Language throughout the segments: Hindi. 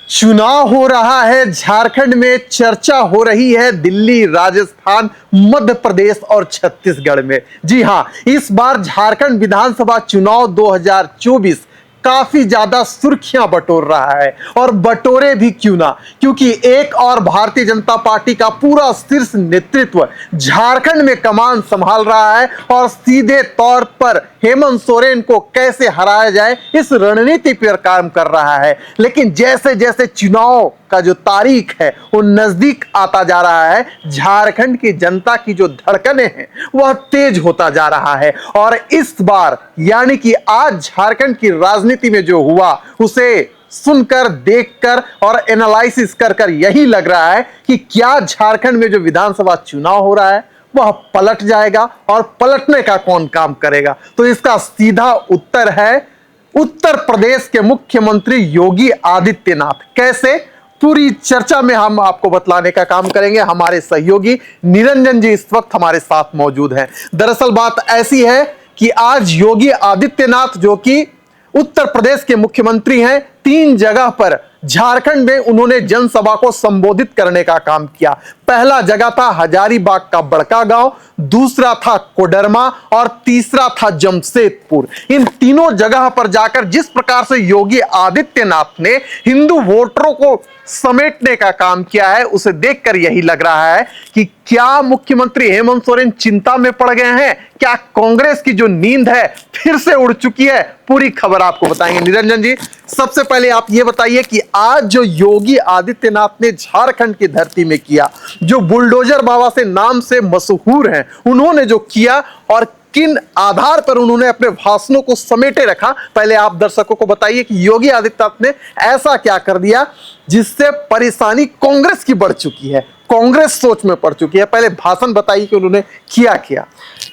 चुनाव हो रहा है झारखंड में, चर्चा हो रही है दिल्ली, राजस्थान, मध्य प्रदेश और छत्तीसगढ़ में। जी हां, इस बार झारखंड विधानसभा चुनाव 2024 काफी ज्यादा सुर्खियां बटोर रहा है। और बटोरे भी क्यों ना, क्योंकि एक और भारतीय जनता पार्टी का पूरा शीर्ष नेतृत्व झारखंड में कमान संभाल रहा है और सीधे तौर पर हेमंत सोरेन को कैसे हराया जाए इस रणनीति पर काम कर रहा है। लेकिन जैसे जैसे चुनाव का जो तारीख है वो नजदीक आता जा रहा है, झारखंड की जनता की जो धड़कनें हैं वह तेज होता जा रहा है। और इस बार यानी कि आज झारखंड की राजनीति में जो हुआ उसे सुनकर, देखकर और एनालिसिस कर कर यही लग रहा है कि क्या झारखंड में जो विधानसभा चुनाव हो रहा है वह पलट जाएगा, और पलटने का कौन काम करेगा। तो इसका सीधा उत्तर है उत्तर प्रदेश के मुख्यमंत्री योगी आदित्यनाथ। कैसे, पूरी चर्चा में हम आपको बतलाने का काम करेंगे। हमारे सहयोगी निरंजन जी इस वक्त हमारे साथ मौजूद हैं। दरअसल बात ऐसी है कि आज योगी आदित्यनाथ जो कि उत्तर प्रदेश के मुख्यमंत्री हैं, 3 जगह पर झारखंड में उन्होंने जनसभा को संबोधित करने का काम किया। पहला जगह था हजारीबाग का बड़का गांव, दूसरा था कोडरमा और तीसरा था जमशेदपुर। इन तीनों जगह पर जाकर जिस प्रकार से योगी आदित्यनाथ ने हिंदू वोटरों को समेटने का काम किया है उसे देखकर यही लग रहा है कि क्या मुख्यमंत्री हेमंत सोरेन चिंता में पड़ गए हैं, क्या कांग्रेस की जो नींद है फिर से उड़ चुकी है। पूरी खबर आपको बताएंगे। निरंजन जी, सबसे पहले आप ये बताइए कि आज जो योगी आदित्यनाथ ने झारखंड की धरती में किया, जो बुलडोजर बाबा से नाम से मशहूर हैं, उन्होंने जो किया और किन आधार पर उन्होंने अपने भाषणों को समेटे रखा, पहले आप दर्शकों को बताइए कि योगी आदित्यनाथ ने ऐसा क्या कर दिया जिससे परेशानी कांग्रेस की बढ़ चुकी है, कांग्रेस सोच में पड़ चुकी है। पहले भाषण बताइए कि उन्होंने किया क्या।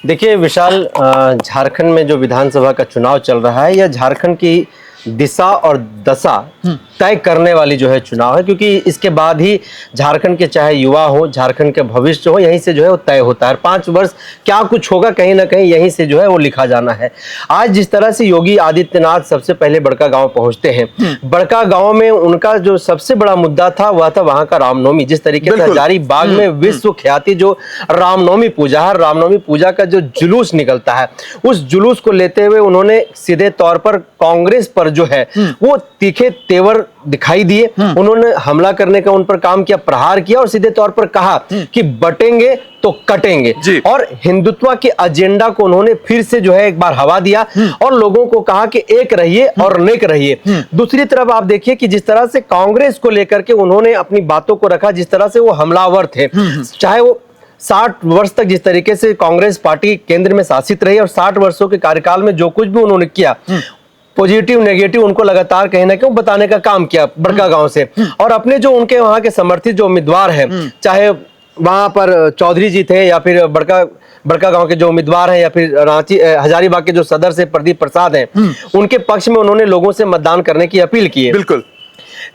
देखिए विशाल, झारखंड में जो विधानसभा का चुनाव चल रहा है यह झारखंड की दिशा और दशा तय करने वाली जो है चुनाव है, क्योंकि इसके बाद ही झारखंड के चाहे युवा हो, झारखंड के भविष्य हो, यहीं से जो है वो तय होता है। 5 वर्ष क्या कुछ होगा कहीं ना कहीं यहीं से जो है वो लिखा जाना है। आज जिस तरह से योगी आदित्यनाथ सबसे पहले बड़का गांव पहुंचते हैं, बड़का गांव में उनका जो सबसे बड़ा मुद्दा था वह था वहां का रामनवमी। जिस तरीके से हजारीबाग में विश्व ख्याति जो रामनवमी पूजा है, रामनवमी पूजा का जो जुलूस निकलता है, उस जुलूस को लेते हुए उन्होंने सीधे तौर पर कांग्रेस पर जो है वो तीखे तेवर दिखाई दिए। उन्होंने हमला करने का उन पर काम किया, प्रहार किया और सीधे तौर पर कहा कि बटेंगे तो कटेंगे। और हिंदुत्व के एजेंडा को उन्होंने फिर से जो है एक बार हवा दिया और लोगों को कहा कि एक रहिए और नेक रहिए। दूसरी तरफ आप देखिए कि जिस तरह से कांग्रेस को लेकर के उन्होंने अपनी बातों को रखा, जिस तरह से वो हमलावर थे, चाहे वो 60 वर्ष तक जिस तरीके से कांग्रेस पार्टी केंद्र में शासित रही और 60 वर्षों के कार्यकाल में जो कुछ भी उन्होंने किया, पॉजिटिव नेगेटिव उनको लगातार कहीं ना कहीं बताने का काम किया बड़का गांव से। और अपने जो उनके वहां के समर्थित जो उम्मीदवार हैं, चाहे वहां पर चौधरी जी थे या फिर बड़का गांव के जो उम्मीदवार हैं या फिर रांची हजारीबाग के जो सदर से प्रदीप प्रसाद हैं, उनके पक्ष में उन्होंने लोगों से मतदान करने की अपील की है। बिल्कुल।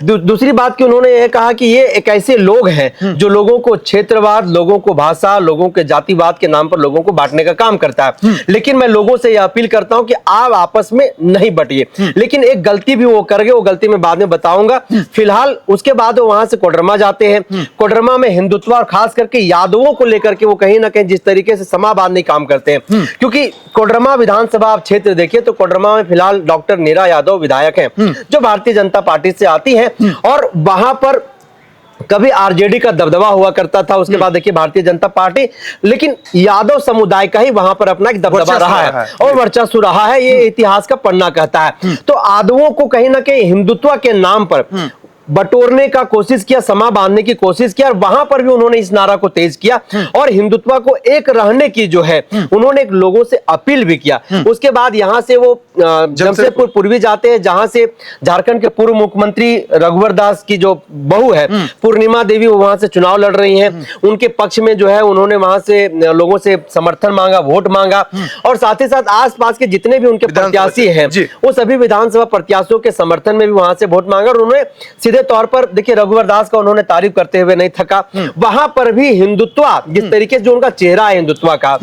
दूसरी बात कि उन्होंने यह कहा कि ये एक ऐसे लोग हैं जो लोगों को क्षेत्रवाद, लोगों को भाषा, लोगों के जातिवाद के नाम पर लोगों को बांटने का काम करता है। लेकिन मैं लोगों से यह अपील करता हूं कि आप आपस में नहीं बटिए। लेकिन एक गलती भी वो कर गए, वो गलती मैं बाद में बताऊंगा। फिलहाल उसके बाद वो वहां से कोडरमा जाते हैं। कोडरमा में हिंदुत्व और खास करके यादवों को लेकर के वो कहीं ना कहीं जिस तरीके से समा बांधने काम करते हैं, क्योंकि कोडरमा विधानसभा क्षेत्र देखिए तो कोडरमा में फिलहाल डॉक्टर नीरा यादव विधायक हैं जो भारतीय जनता पार्टी से आती है। और वहां पर कभी आरजेडी का दबदबा हुआ करता था, उसके बाद देखिए भारतीय जनता पार्टी, लेकिन यादव समुदाय का ही वहां पर अपना एक दबदबा रहा है और वर्चस्व रहा है, ये इतिहास का पन्ना कहता है। तो यादवों को कहीं ना कहीं हिंदुत्व के नाम पर बटोरने का कोशिश किया, समा बांधने की कोशिश किया और वहां पर भी उन्होंने इस नारा को तेज किया और हिंदुत्व को एक रहने की जो है उन्होंने लोगों से अपील भी किया। उसके बाद यहां से वो जमशेदपुर पूर्वी जाते हैं, जहां से झारखंड के पूर्व मुख्यमंत्री रघुवर दास की जो बहू है पूर्णिमा देवी, वो वहां से चुनाव लड़ रही हैं। उनके पक्ष में जो है उन्होंने वहां से लोगों से समर्थन मांगा, वोट मांगा और साथ ही साथ आसपास के जितने भी उनके प्रत्याशी हैं वो सभी विधानसभा प्रत्याशियों के समर्थन में भी वहां से वोट मांगा। और उन्होंने सीधे तौर पर देखिए रघुवर दास का उन्होंने तारीफ करते हुए नहीं थका। वहां पर भी हिंदुत्व जिस तरीके से जो उनका चेहरा है हिंदुत्व का,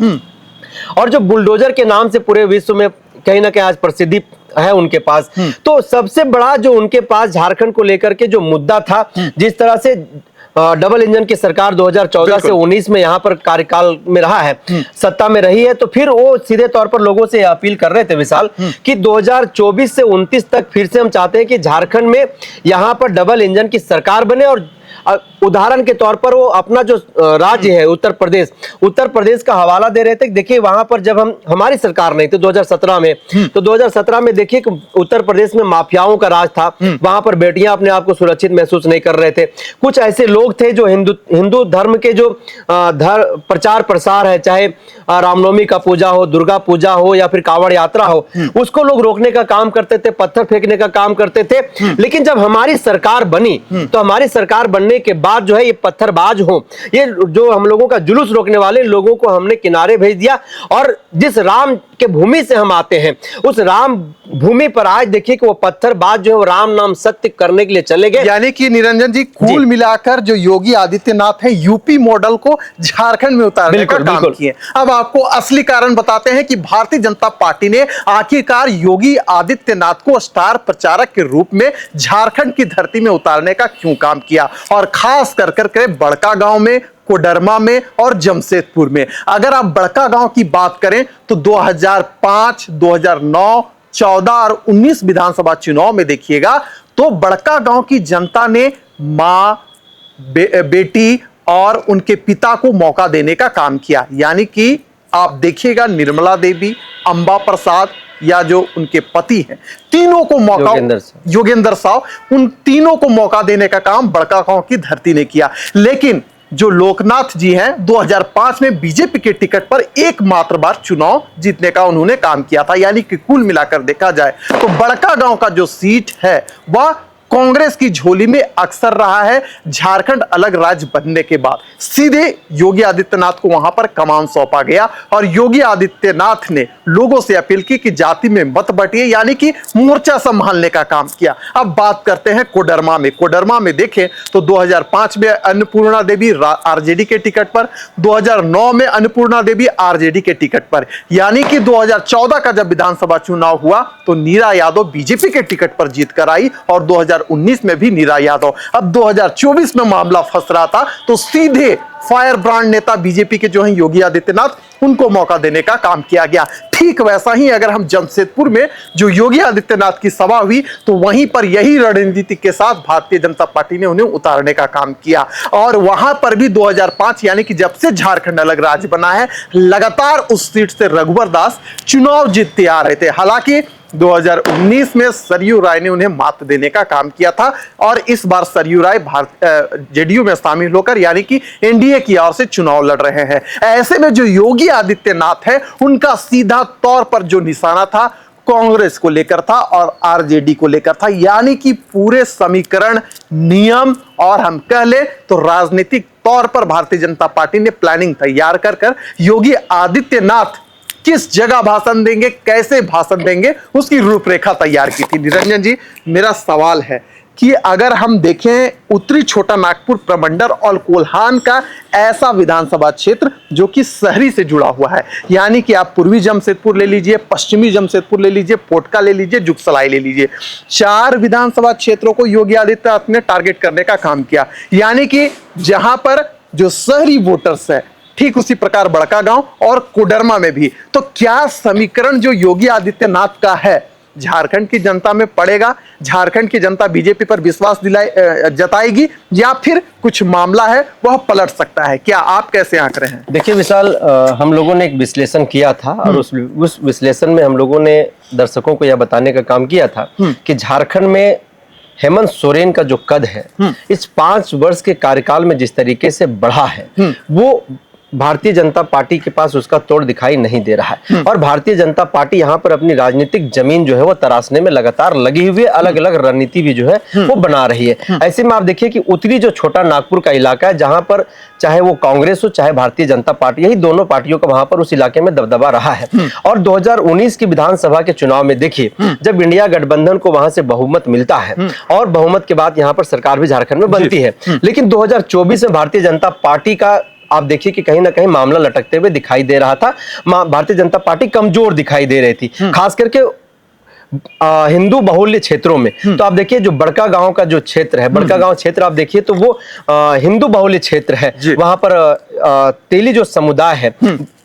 और जो बुलडोजर के नाम से पूरे विश्व में कहीं ना कहीं आज प्रसिद्धि है उनके पास। तो सबसे बड़ा जो उनके पास झारखंड को लेकर के जो मुद्दा था, जिस तरह से डबल इंजन की सरकार 2014 से 19 में यहाँ पर कार्यकाल में रहा है, सत्ता में रही है, तो फिर वो सीधे तौर पर लोगों से अपील कर रहे थे विशाल कि 2024 से 29 तक फिर से हम चाहते हैं कि झारखंड में यहाँ पर डबल इंजन की सरकार बने। और उदाहरण के तौर पर वो अपना जो राज्य है उत्तर प्रदेश का हवाला दे रहे थे। देखिए वहां पर जब हमारी सरकार नहीं थी 2017 में, तो 2017 में देखिए उत्तर प्रदेश में माफियाओं का राज था, वहां पर बेटियां अपने आप को सुरक्षित महसूस नहीं कर रहे थे। कुछ ऐसे लोग थे जो हिंदू धर्म के जो प्रचार प्रसार है, चाहे रामनवमी का पूजा हो, दुर्गा पूजा हो या फिर कांवड़ यात्रा हो, उसको लोग रोकने का काम करते थे, पत्थर फेंकने का काम करते थे। लेकिन जब हमारी सरकार बनी, तो हमारी सरकार बनने के बाद जो है ये पत्थरबाज हो, ये जो हम लोगों का जुलूस रोकने वाले लोगों को हमने किनारे भेज दिया। और जिस राम के भूमि से हम आते हैं, उस राम भूमि पर आज देखिए कि वो पत्थरबाज जो है वो राम नाम सत्य करने के लिए चले गए। यानी कि निरंजन जी कुल मिलाकर जो योगी आदित्यनाथ है यूपी मॉडल को झारखंड में उतारने का काम किए। अब आपको असली कारण बताते हैं कि भारतीय जनता पार्टी ने आखिरकार योगी आदित्यनाथ को स्टार प्रचारक के रूप में झारखंड की धरती में उतारने का क्यों काम किया, और खास कर बड़का गांव में, कोडरमा में और जमशेदपुर में। अगर आप बड़का गांव की बात करें तो 2005, 2009, 14 और 19 विधानसभा चुनाव में देखिएगा तो बड़का गांव की जनता ने मां, बेटी और उनके पिता को मौका देने का काम किया। यानी कि आप देखिएगा निर्मला देवी, अंबा प्रसाद या जो उनके पति हैं, तीनों को मौका, योगेंद्र साव, उन तीनों को मौका देने का काम बड़का गांव की धरती ने किया। लेकिन जो लोकनाथ जी हैं 2005 में बीजेपी के टिकट पर एकमात्र बार चुनाव जीतने का उन्होंने काम किया था। यानी कि कुल मिलाकर देखा जाए तो बड़का गांव का जो सीट है वह कांग्रेस की झोली में अक्सर रहा है। झारखंड अलग राज्य बनने के बाद सीधे योगी आदित्यनाथ को वहां पर कमान सौंपा गया और योगी आदित्यनाथ ने लोगों से अपील की कि जाति में मत बंटिए, यानी कि मोर्चा संभालने का काम किया। अब बात करते हैं कोडरमा में। कोडरमा में देखें तो 2005 में अन्नपूर्णा देवी आरजेडी के टिकट पर, 2009 में अन्नपूर्णा देवी आरजेडी के टिकट पर, यानी कि 2014 का जब विधानसभा चुनाव हुआ तो नीरा यादव बीजेपी के टिकट पर जीत कर आई और 2019 में भी नीरा यादव। अब 2024 में मामला फंस रहा था तो सीधे फायर ब्रांड नेता बीजेपी के जो हैं योगी आदित्यनाथ, उनको मौका देने का काम किया गया। ठीक वैसा ही अगर हम जमशेदपुर में जो योगी आदित्यनाथ की सभा हुई तो वहीं पर यही रणनीति के साथ भारतीय जनता पार्टी ने उन्हें उतारने का काम किया। और वहां पर भी 2005 यानी कि जब से झारखंड अलग राज्य बना है, लगातार उस सीट से रघुवर दास चुनाव जीतते आ रहे थे। हालांकि 2019 में सरयू राय ने उन्हें मात देने का काम किया था और इस बार सरयू राय जेडीयू में शामिल होकर यानी कि एनडीए की ओर से चुनाव लड़ रहे हैं। ऐसे में जो योगी आदित्यनाथ है उनका सीधा तौर पर जो निशाना था कांग्रेस को लेकर था और आरजेडी को लेकर था। यानी कि पूरे समीकरण, नियम और हम कह ले तो राजनीतिक तौर पर भारतीय जनता पार्टी ने प्लानिंग तैयार कर योगी आदित्यनाथ किस जगह भाषण देंगे, कैसे भाषण देंगे, उसकी रूपरेखा तैयार की थी। निरंजन जी, मेरा सवाल है कि अगर हम देखें उत्तरी छोटा नागपुर प्रमंडल और कोल्हान का ऐसा विधानसभा क्षेत्र जो कि शहरी से जुड़ा हुआ है, यानी कि आप पूर्वी जमशेदपुर ले लीजिए, पश्चिमी जमशेदपुर ले लीजिए, पोटका ले लीजिए, जुगसलाई ले लीजिए, 4 विधानसभा क्षेत्रों को योगी आदित्यनाथ ने टारगेट करने का काम किया। यानी कि जहां पर जो शहरी वोटर्स है, ठीक उसी प्रकार बड़का गांव और कोडरमा में भी। तो क्या समीकरण जो योगी आदित्यनाथ का है झारखंड की जनता में पड़ेगा? झारखंड की जनता बीजेपी पर विश्वास जताएगी या फिर कुछ मामला है वह पलट सकता है? क्या आप कैसे आंक रहे हैं? देखिए विशाल, हम लोगों ने एक विश्लेषण किया था और उस विश्लेषण में हम लोगों ने दर्शकों को यह बताने का काम किया था कि झारखंड में हेमंत सोरेन का जो कद है इस 5 वर्ष के कार्यकाल में जिस तरीके से बढ़ा है वो भारतीय जनता पार्टी के पास उसका तोड़ दिखाई नहीं दे रहा है। और भारतीय जनता पार्टी यहाँ पर अपनी राजनीतिक जमीन जो है वो तराशने में लगातार लगी हुई है, अलग अलग रणनीति भी जो है वो बना रही है। ऐसे में आप देखिए कि उत्तरी जो छोटा नागपुर का इलाका है जहां पर चाहे वो कांग्रेस हो चाहे भारतीय जनता पार्टी, यही दोनों पार्टियों का वहां पर उस इलाके में दबदबा रहा है। और 2019 की विधानसभा के चुनाव में देखिए जब इंडिया गठबंधन को वहां से बहुमत मिलता है और बहुमत के बाद यहाँ पर सरकार भी झारखंड में बनती है, लेकिन 2024 में भारतीय जनता पार्टी का आप देखिए कि कहीं ना कहीं मामला लटकते हुए दिखाई दे रहा था। भारतीय जनता पार्टी कमजोर दिखाई दे रही थी, खास करके हिंदू बहुल्य क्षेत्रों में। तो आप देखिए जो बड़का गांव का जो क्षेत्र है, बड़का गांव क्षेत्र आप देखिए तो वो हिंदू बहुल्य क्षेत्र है। वहां पर तेली जो समुदाय है,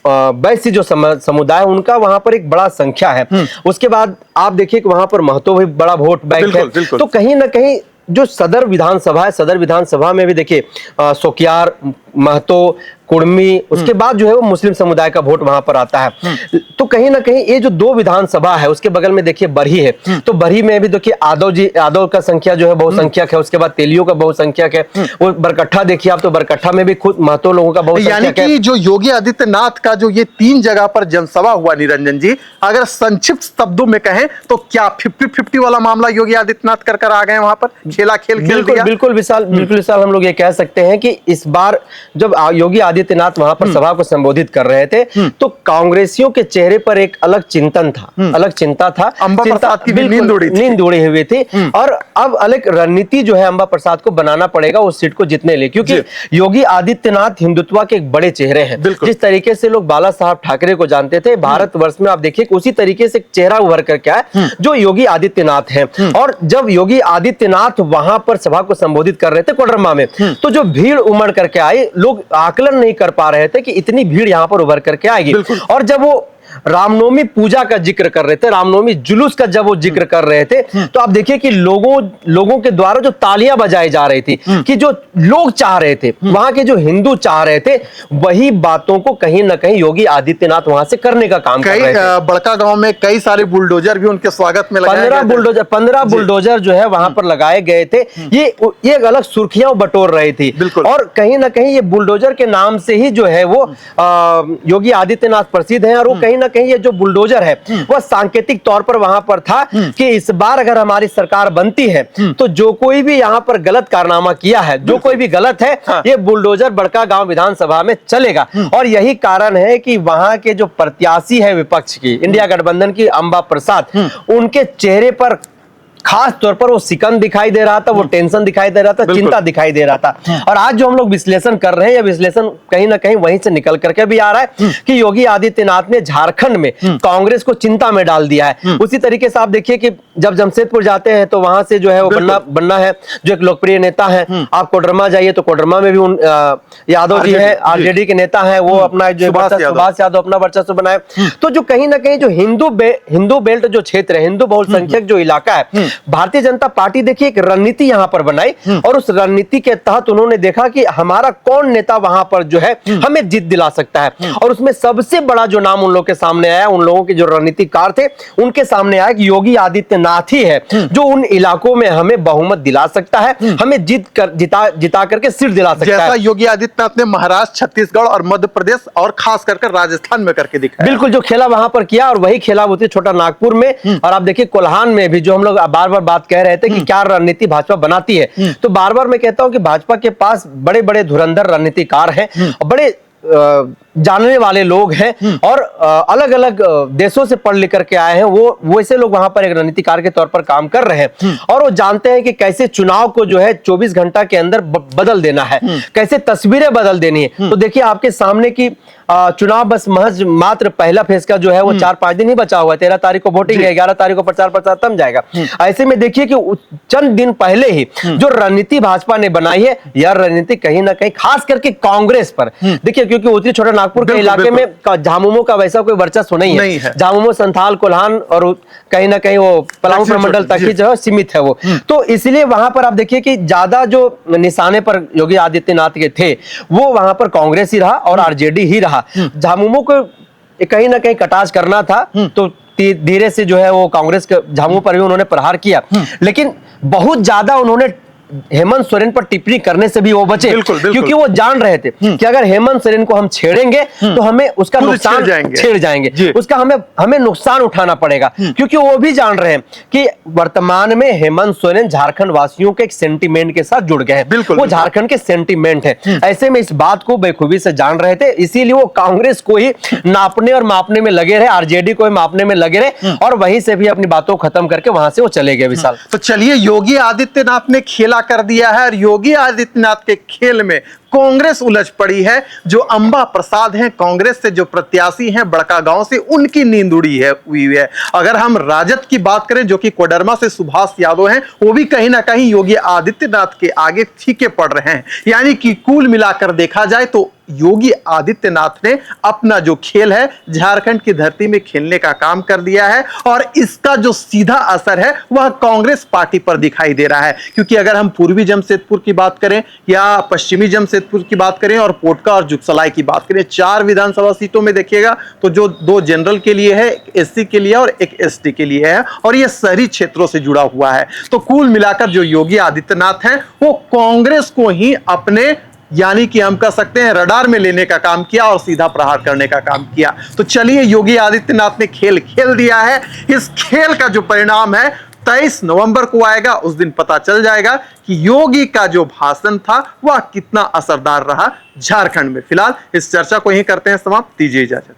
वैश्य जो समुदाय है, उनका वहां पर एक बड़ा संख्या है। उसके बाद आप देखिए कि वहां पर महतो भी बड़ा वोट बैंक है। तो कहीं ना कहीं जो सदर विधानसभा है, सदर विधानसभा में भी देखिए सोकियार, महतो, कुर्मी, उसके बाद जो है वो मुस्लिम समुदाय का वोट वहां पर आता है। तो कहीं ना कहीं ये जो दो विधानसभा है, उसके बगल में देखिए बरही है, तो बरही में भी देखिए यादव का संख्या जो है बहुसंख्यक है। उसके बाद तेलियों का बहुसंख्यक है। वो बरकट्ठा देखिए आप, तो बरकट्ठा में भी खुद महतो लोगों का बहुसंख्यक है। यानी कि जो योगी आदित्यनाथ का जो ये 3 जगह पर जनसभा हुआ निरंजन जी, अगर संक्षिप्त शब्दों में कहें तो क्या 50-50 वाला मामला योगी आदित्यनाथ कर आ गए वहां पर, खेल दिया? बिल्कुल विशाल, हम लोग ये कह सकते हैं कि इस बार जब योगी आदित्यनाथ वहां पर सभा को संबोधित कर रहे थे तो कांग्रेसियों के चेहरे पर एक अलग चिंतन था, अलग चिंता था। अंबा प्रसाद की नींद उड़ी हुई थी। और अब अलग रणनीति जो है अंबा प्रसाद को बनाना पड़ेगा उस सीट को जीतने लिए, क्योंकि योगी आदित्यनाथ हिंदुत्व के एक बड़े चेहरे हैं। जिस तरीके से लोग बाला साहब ठाकरे को जानते थे, भारतवर्ष में आप देखिए उसी तरीके से एक चेहरा उभर करके आया जो योगी आदित्यनाथ है। और जब योगी आदित्यनाथ वहां पर सभा को संबोधित कर रहे थे कोडरमा में, तो जो भीड़ उमड़ करके आई, लोग आकलन नहीं कर पा रहे थे कि इतनी भीड़ यहां पर उभर करके आएगी। और जब वो रामनवमी पूजा का जिक्र कर रहे थे, रामनवमी जुलूस का जब वो जिक्र कर रहे थे, तो आप देखिए कि लोगों के द्वारा जो तालियां बजाई जा रही थी, कि जो लोग चाह रहे थे, वहां के जो हिंदू चाह रहे थे, वही बातों को कहीं ना कहीं योगी आदित्यनाथ वहां से करने का काम कर रहे थे। बड़का गांव में कई सारे बुलडोजर भी उनके स्वागत में लगाए गए। 15 बुलडोजर जो है वहां पर लगाए गए थे। ये एक अलग सुर्खियां बटोर रही थी। और कहीं ना कहीं ये बुलडोजर के नाम से ही जो है वो योगी आदित्यनाथ प्रसिद्ध है। और वो कहीं ना कहीं ये जो बुलडोजर है वह सांकेतिक तौर पर वहां पर था कि इस बार अगर हमारी सरकार बनती है तो जो कोई भी यहां पर गलत कारनामा किया है, जो कोई भी गलत है, ये बुलडोजर बड़का गांव विधानसभा में चलेगा। और यही कारण है कि वहां के जो प्रत्याशी है विपक्ष की, इंडिया गठबंधन की अंबा प्रसाद, उनके चेहरे पर खास तौर पर वो सिकन दिखाई दे रहा था, वो टेंशन दिखाई दे रहा था, चिंता दिखाई दे रहा था। और आज जो हम लोग विश्लेषण कर रहे हैं, यह विश्लेषण कहीं ना कहीं वहीं से निकल करके भी आ रहा है कि योगी आदित्यनाथ ने झारखंड में कांग्रेस को चिंता में डाल दिया है। उसी तरीके से आप देखिए कि जब जमशेदपुर जाते हैं तो वहां से जो है वो बन्ना है, जो एक लोकप्रिय नेता है। आप कोडरमा जाइए तो कोडरमा में भी यादव जी है, आरजेडी के नेता है, वो अपना जो सुभाष यादव अपना वर्चस्व बनाए। तो जो कहीं ना कहीं जो हिंदू बेल्ट जो क्षेत्र है, हिंदू बहुसंख्यक जो इलाका है, भारतीय जनता पार्टी देखिए एक रणनीति यहां पर बनाई। और उस रणनीति के तहत उन्होंने देखा कि हमारा कौन नेता वहां पर जो है हमें जीत दिला सकता है। और उसमें सबसे बड़ा जो नाम उन लोगों के सामने आया, उन लोगों के जो रणनीतिकार थे उनके सामने आया कि योगी आदित्यनाथ ही है जो उन इलाकों में हमें बहुमत दिला सकता है, हमें जिता करके सीट दिला सकता है। जैसा योगी आदित्यनाथ ने महाराष्ट्र, छत्तीसगढ़ और मध्य प्रदेश और खास कर राजस्थान में करके दिखाया। बिल्कुल, जो खेला वहां पर किया और वही खेला होती छोटा नागपुर में। और आप देखिए कोल्हान में भी जो हम लोग बार बार बात कह रहे थे कि क्या रणनीति भाजपा बनाती है, तो बार बार मैं कहता हूं कि भाजपा के पास बड़े बड़े धुरंधर रणनीतिकार हैं, बड़े जानने वाले लोग हैं और अलग अलग देशों से पढ़ लिख करके आए हैं। वो वैसे लोग वहां पर एक रणनीतिकार के तौर पर काम कर रहे हैं और वो जानते हैं कि कैसे चुनाव को जो है 24 घंटा के अंदर बदल देना है, कैसे तस्वीरें बदल देनी है। तो देखिए आपके सामने की चुनाव बस महज मात्र पहला फेज का जो है वो 4-5 दिन ही बचा हुआ है। 13 तारीख को वोटिंग है, 11 तारीख को प्रचार थम जाएगा। ऐसे में देखिए कि चंद दिन पहले ही जो रणनीति भाजपा ने बनाई है, यह रणनीति कहीं ना कहीं खास करके कांग्रेस पर देखिए, क्योंकि उत्तरी छोटा नागपुर के इलाके में झामुमो का वैसा कोई वर्चस्व नहीं है। झामुमो, संथाल, कोल्हान और कहीं ना कहीं वो पलामू प्रमंडल तक ही जो है सीमित है वो। तो इसलिए वहां पर आप देखिए कि ज्यादा जो निशाने पर योगी आदित्यनाथ के थे वो वहां पर कांग्रेस ही रहा और आरजेडी ही रहा। झामुमो को कहीं ना कहीं कटाज करना था, तो धीरे से जो है वो कांग्रेस के झामुमो पर भी उन्होंने प्रहार किया, लेकिन बहुत ज्यादा उन्होंने हेमंत सोरेन पर टिप्पणी करने से भी वो बचे। क्योंकि वो जान रहे थे कि अगर हेमंत सोरेन को हम छेड़ेंगे तो हमें उसका नुकसान छेड़ जाएंगे, उसका हमें नुकसान उठाना पड़ेगा। क्योंकि वो भी जान रहे हैं कि वर्तमान में हेमंत सोरेन झारखंड वासियों के एक सेंटीमेंट के साथ जुड़ गए हैं, वो झारखंड के सेंटीमेंट है। ऐसे में इस बात को बेखूबी से जान रहे थे, इसीलिए वो कांग्रेस को ही नापने और मापने में लगे रहे, आरजेडी को ही मापने में लगे रहे और वहीं से भी अपनी बातों को खत्म करके वहां से वो चले गए। विशाल, तो चलिए योगी आदित्यनाथ ने खेला फैसला कर दिया है और योगी आदित्यनाथ के खेल में कांग्रेस उलझ पड़ी है। जो अंबा प्रसाद हैं, कांग्रेस से जो प्रत्याशी हैं बड़कागांव से, उनकी नींद उड़ी है हुई है। अगर हम राजद की बात करें, जो कि कोडरमा से सुभाष यादव हैं, वो भी कहीं ना कहीं योगी आदित्यनाथ के आगे फीके पड़ रहे हैं। यानी कि कुल मिलाकर देखा जाए तो योगी आदित्यनाथ ने अपना जो खेल है झारखंड की धरती में खेलने का काम कर दिया है और इसका जो सीधा असर है वह कांग्रेस पार्टी पर दिखाई दे रहा है। क्योंकि अगर हम पूर्वी जमशेदपुर की बात करें या पश्चिमी जमशेदपुर की बात करें और पोटका और जुगसलाई की बात करें, 4 विधानसभा सीटों में देखिएगा तो जो 2 जनरल के लिए है, एक एससी के लिए और एक एसटी के लिए है, और ये शहरी क्षेत्रों से जुड़ा हुआ है। तो कुल मिलाकर जो योगी आदित्यनाथ हैं वो कांग्रेस को ही अपने, यानी कि हम कह सकते हैं, रडार में लेने का काम किया और सीधा प्रहार करने का काम किया। तो चलिए, योगी आदित्यनाथ ने खेल खेल दिया है। इस खेल का जो परिणाम है 23 नवंबर को आएगा, उस दिन पता चल जाएगा कि योगी का जो भाषण था वह कितना असरदार रहा झारखंड में। फिलहाल इस चर्चा को यहीं करते हैं समाप्त। दीजिए इजाजत।